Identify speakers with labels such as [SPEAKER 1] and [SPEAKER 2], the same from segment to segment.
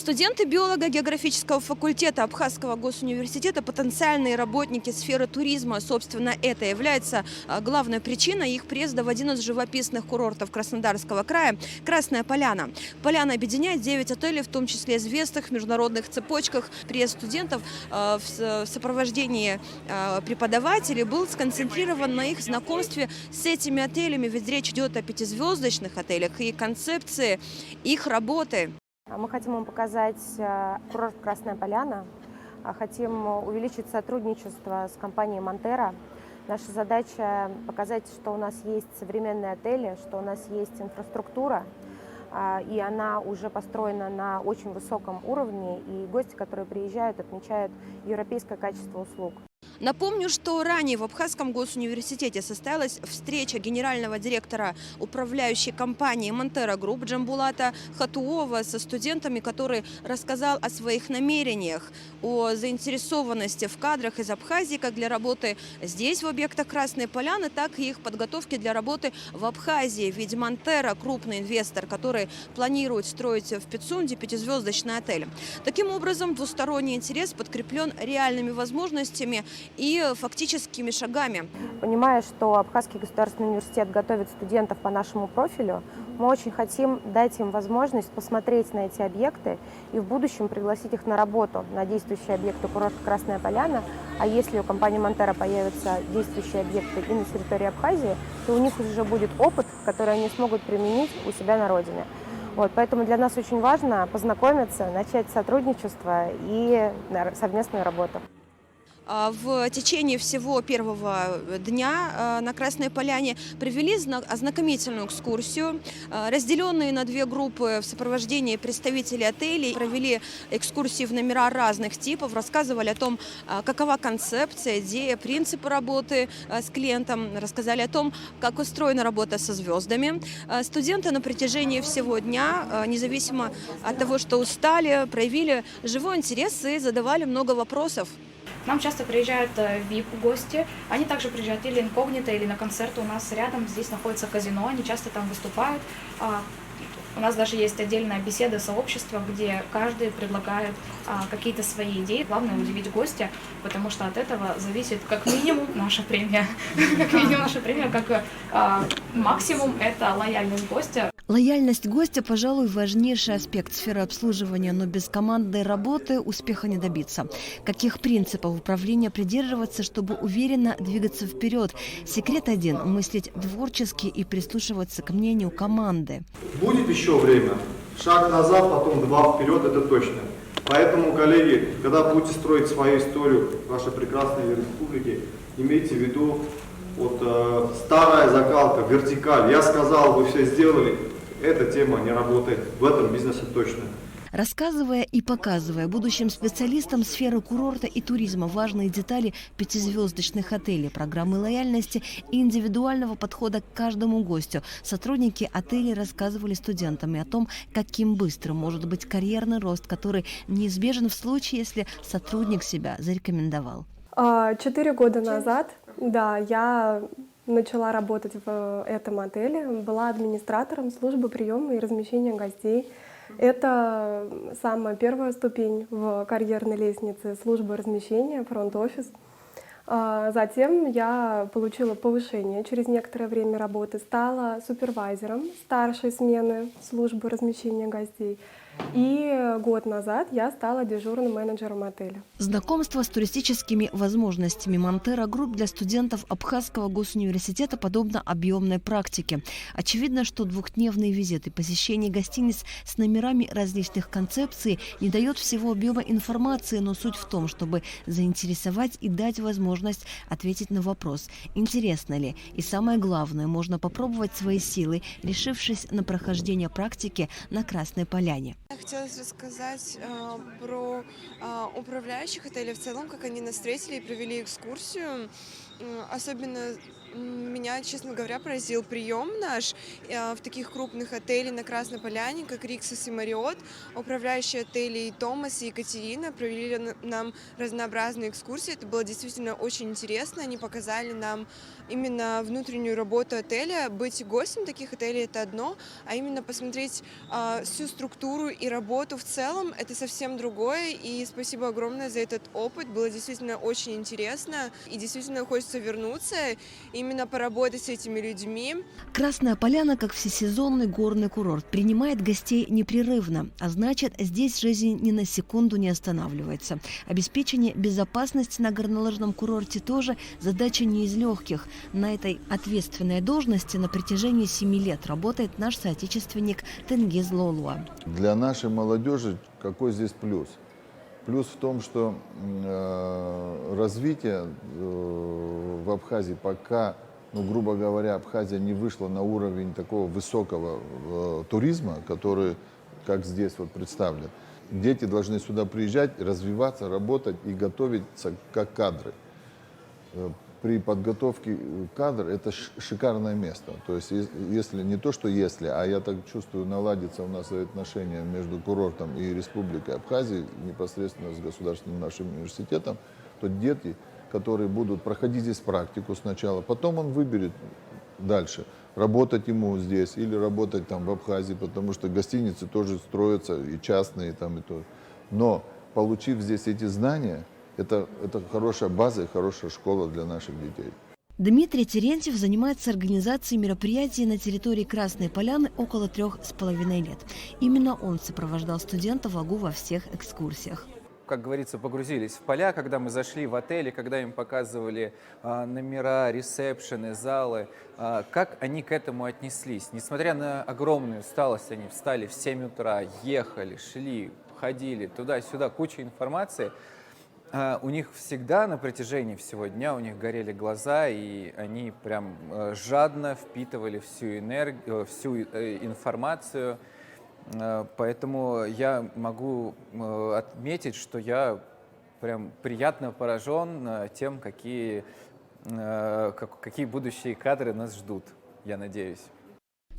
[SPEAKER 1] Студенты биолого-географического факультета Абхазского госуниверситета – потенциальные работники сферы туризма. Собственно, это является главной причиной их приезда в один из живописных курортов Краснодарского края – Красная Поляна. Поляна объединяет 9 отелей, в том числе известных в международных цепочках. Приезд студентов в сопровождении преподавателей был сконцентрирован на их знакомстве с этими отелями, ведь речь идет о пятизвездочных отелях и концепции их работы.
[SPEAKER 2] Мы хотим вам показать курорт Красная Поляна, хотим увеличить сотрудничество с компанией Montera. Наша задача показать, что у нас есть современные отели, что у нас есть инфраструктура, и она уже построена на очень высоком уровне, и гости, которые приезжают, отмечают европейское качество услуг.
[SPEAKER 1] Напомню, что ранее в Абхазском госуниверситете состоялась встреча генерального директора управляющей компании Montera Group Джамбулата Хатуова со студентами, который рассказал о своих намерениях, о заинтересованности в кадрах из Абхазии как для работы здесь, в объектах Красной Поляны, так и их подготовки для работы в Абхазии. Ведь Montera – крупный инвестор, который планирует строить в Пицунде пятизвездочный отель. Таким образом, двусторонний интерес подкреплен реальными возможностями и фактическими шагами.
[SPEAKER 2] Понимая, что Абхазский государственный университет готовит студентов по нашему профилю, мы очень хотим дать им возможность посмотреть на эти объекты и в будущем пригласить их на работу на действующие объекты курорта Красная Поляна. А если у компании Montera появятся действующие объекты и на территории Абхазии, то у них уже будет опыт, который они смогут применить у себя на родине. Поэтому для нас очень важно познакомиться, начать сотрудничество и совместную работу.
[SPEAKER 1] В течение всего первого дня на Красной Поляне провели ознакомительную экскурсию. Разделенные на две группы в сопровождении представителей отелей провели экскурсии в номера разных типов, рассказывали о том, какова концепция, идея, принципы работы с клиентом, рассказали о том, как устроена работа со звездами. Студенты на протяжении всего дня, независимо от того, что устали, проявили живой интерес и задавали много вопросов.
[SPEAKER 3] К нам часто приезжают VIP-гости, они также приезжают или инкогнито, или на концерты. У нас рядом здесь находится казино, они часто там выступают. У нас даже есть отдельная беседа сообщества, где каждый предлагает какие-то свои идеи. Главное удивить гостя, потому что от этого зависит как минимум наша премия. Как минимум наша премия, как максимум это лояльность гостя.
[SPEAKER 1] Лояльность гостя, пожалуй, важнейший аспект сферы обслуживания, но без командной работы успеха не добиться. Каких принципов управления придерживаться, чтобы уверенно двигаться вперед? Секрет один – мыслить творчески и прислушиваться к мнению команды.
[SPEAKER 4] Будет еще время. Шаг назад, потом два вперед, это точно. Поэтому, коллеги, когда будете строить свою историю вашей прекрасной республики, имейте в виду, старая закалка, вертикаль. Я сказал, вы все сделали. Эта тема не работает в этом бизнесе точно.
[SPEAKER 1] Рассказывая и показывая будущим специалистам сферы курорта и туризма важные детали пятизвездочных отелей, программы лояльности и индивидуального подхода к каждому гостю, сотрудники отелей рассказывали студентам и о том, каким быстрым может быть карьерный рост, который неизбежен в случае, если сотрудник себя зарекомендовал.
[SPEAKER 5] 4 года назад, да, я начала работать в этом отеле, была администратором службы приема и размещения гостей. Это самая первая ступень в карьерной лестнице службы размещения, фронт-офис. Затем я получила повышение через некоторое время работы, стала супервайзером старшей смены службы размещения гостей. И год назад я стала дежурным менеджером отеля.
[SPEAKER 1] Знакомство с туристическими возможностями Montera Group для студентов Абхазского госуниверситета подобно объемной практике. Очевидно, что двухдневные визиты, посещение гостиниц с номерами различных концепций не дает всего объема информации, но суть в том, чтобы заинтересовать и дать возможность ответить на вопрос, интересно ли. И самое главное, можно попробовать свои силы, решившись на прохождение практики на Красной Поляне.
[SPEAKER 6] Хотелось рассказать про управляющих отелей в целом, как они нас встретили и провели экскурсию. Особенно Меня, честно говоря, поразил прием наш в таких крупных отелях на Красной Поляне, как Риксос и Мариот. Управляющие отелей Томас и Екатерина провели нам разнообразные экскурсии. Это было действительно очень интересно. Они показали нам именно внутреннюю работу отеля. Быть гостем таких отелей — это одно, а именно посмотреть всю структуру и работу в целом — это совсем другое. И спасибо огромное за этот опыт. Было действительно очень интересно. И действительно хочется вернуться, именно поработать с этими людьми.
[SPEAKER 7] Красная Поляна, как всесезонный горный курорт, принимает гостей непрерывно, а значит, здесь жизнь ни на секунду не останавливается. Обеспечение безопасности на горнолыжном курорте тоже задача не из легких. На этой ответственной должности на протяжении 7 лет работает наш соотечественник Тенгиз Лолуа.
[SPEAKER 8] Для нашей молодежи какой здесь плюс? Плюс в том, что развитие в Абхазии пока, грубо говоря, Абхазия не вышла на уровень такого высокого туризма, который, как здесь вот представлен. Дети должны сюда приезжать, развиваться, работать и готовиться как кадры. При подготовке кадр это шикарное место. То есть, если не то, что если, а я так чувствую, наладится у нас отношения между курортом и Республикой Абхазия, непосредственно с государственным нашим университетом, то дети, которые будут проходить здесь практику сначала, потом он выберет дальше, работать ему здесь или работать там в Абхазии, потому что гостиницы тоже строятся, и частные, там, и то. Но получив здесь эти знания, это хорошая база и хорошая школа для наших детей.
[SPEAKER 7] Дмитрий Терентьев занимается организацией мероприятий на территории Красной Поляны около 3,5 лет. Именно он сопровождал студентов АГУ во всех экскурсиях.
[SPEAKER 9] Как говорится, погрузились в поля, когда мы зашли в отели, когда им показывали номера, ресепшены, залы, как они к этому отнеслись. Несмотря на огромную усталость, они встали в 7 утра, ехали, шли, ходили туда-сюда, куча информации. У них всегда на протяжении всего дня у них горели глаза, и они прям жадно впитывали всю энергию, всю информацию. Поэтому я могу отметить, что я прям приятно поражен тем, какие будущие кадры нас ждут, я надеюсь.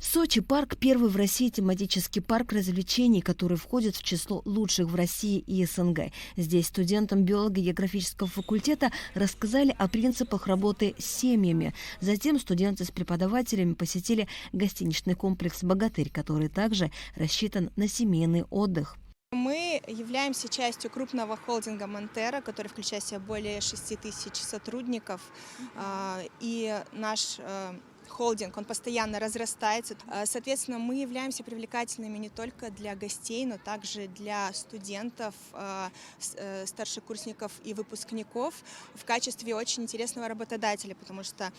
[SPEAKER 7] Сочи парк – первый в России тематический парк развлечений, который входит в число лучших в России и СНГ. Здесь студентам биолого-географического факультета рассказали о принципах работы с семьями. Затем студенты с преподавателями посетили гостиничный комплекс «Богатырь», который также рассчитан на семейный отдых.
[SPEAKER 10] Мы являемся частью крупного холдинга «Монтера», который включает в себя более 6 тысяч сотрудников. И наш холдинг, он постоянно разрастается. Соответственно, мы являемся привлекательными не только для гостей, но также для студентов, старшекурсников и выпускников в качестве очень интересного работодателя, потому что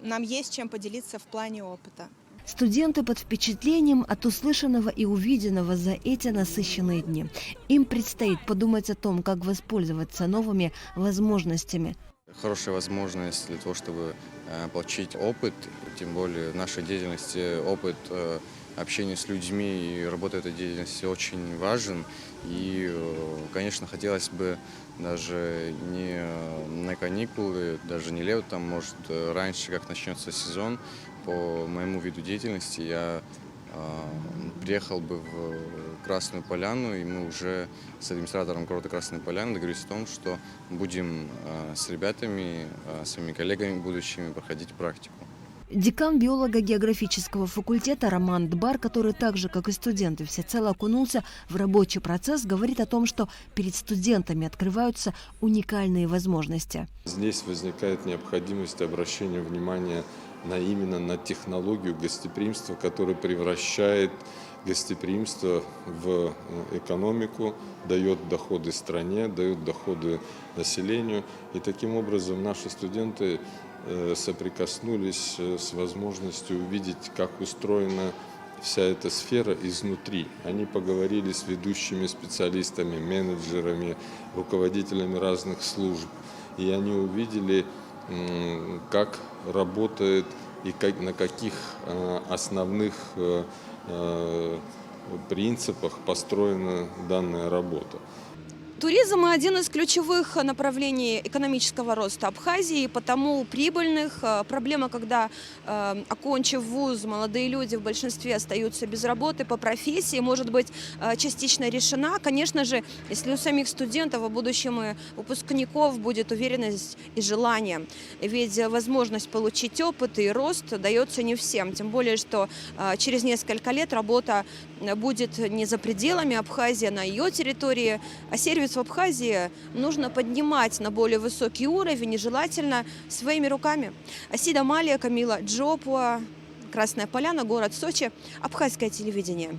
[SPEAKER 10] нам есть чем поделиться в плане опыта.
[SPEAKER 7] Студенты под впечатлением от услышанного и увиденного за эти насыщенные дни. Им предстоит подумать о том, как воспользоваться новыми возможностями.
[SPEAKER 11] Хорошая возможность для того, чтобы получить опыт, тем более в нашей деятельности опыт общения с людьми и работы этой деятельности очень важен. И, конечно, хотелось бы даже не на каникулы, даже не летом, может, раньше, как начнется сезон, по моему виду деятельности я приехал бы в Красную Поляну, и мы уже с администратором курорта Красной Поляны договорились о том, что будем с ребятами, своими коллегами будущими проходить практику.
[SPEAKER 7] Декан биолого-географического факультета Роман Дбар, который так же, как и студенты, всецело окунулся в рабочий процесс, говорит о том, что перед студентами открываются уникальные возможности.
[SPEAKER 12] Здесь возникает необходимость обращения внимания именно на технологию гостеприимства, которая превращает гостеприимство в экономику, дает доходы стране, дает доходы населению. И таким образом наши студенты соприкоснулись с возможностью увидеть, как устроена вся эта сфера изнутри. Они поговорили с ведущими специалистами, менеджерами, руководителями разных служб. И они увидели, как работает и на каких основных принципах построена данная работа.
[SPEAKER 1] Туризм – один из ключевых направлений экономического роста Абхазии, потому прибыльных. Проблема, когда, окончив вуз, молодые люди в большинстве остаются без работы по профессии, может быть частично решена. Конечно же, если у самих студентов, а будущем и выпускников будет уверенность и желание. Ведь возможность получить опыт и рост дается не всем. Тем более, что через несколько лет работа будет не за пределами Абхазии, а на ее территории, а сервис в Абхазии нужно поднимать на более высокий уровень и желательно своими руками. Асида Малия, Камила Джопуа, Красная Поляна, город Сочи, Абхазское телевидение.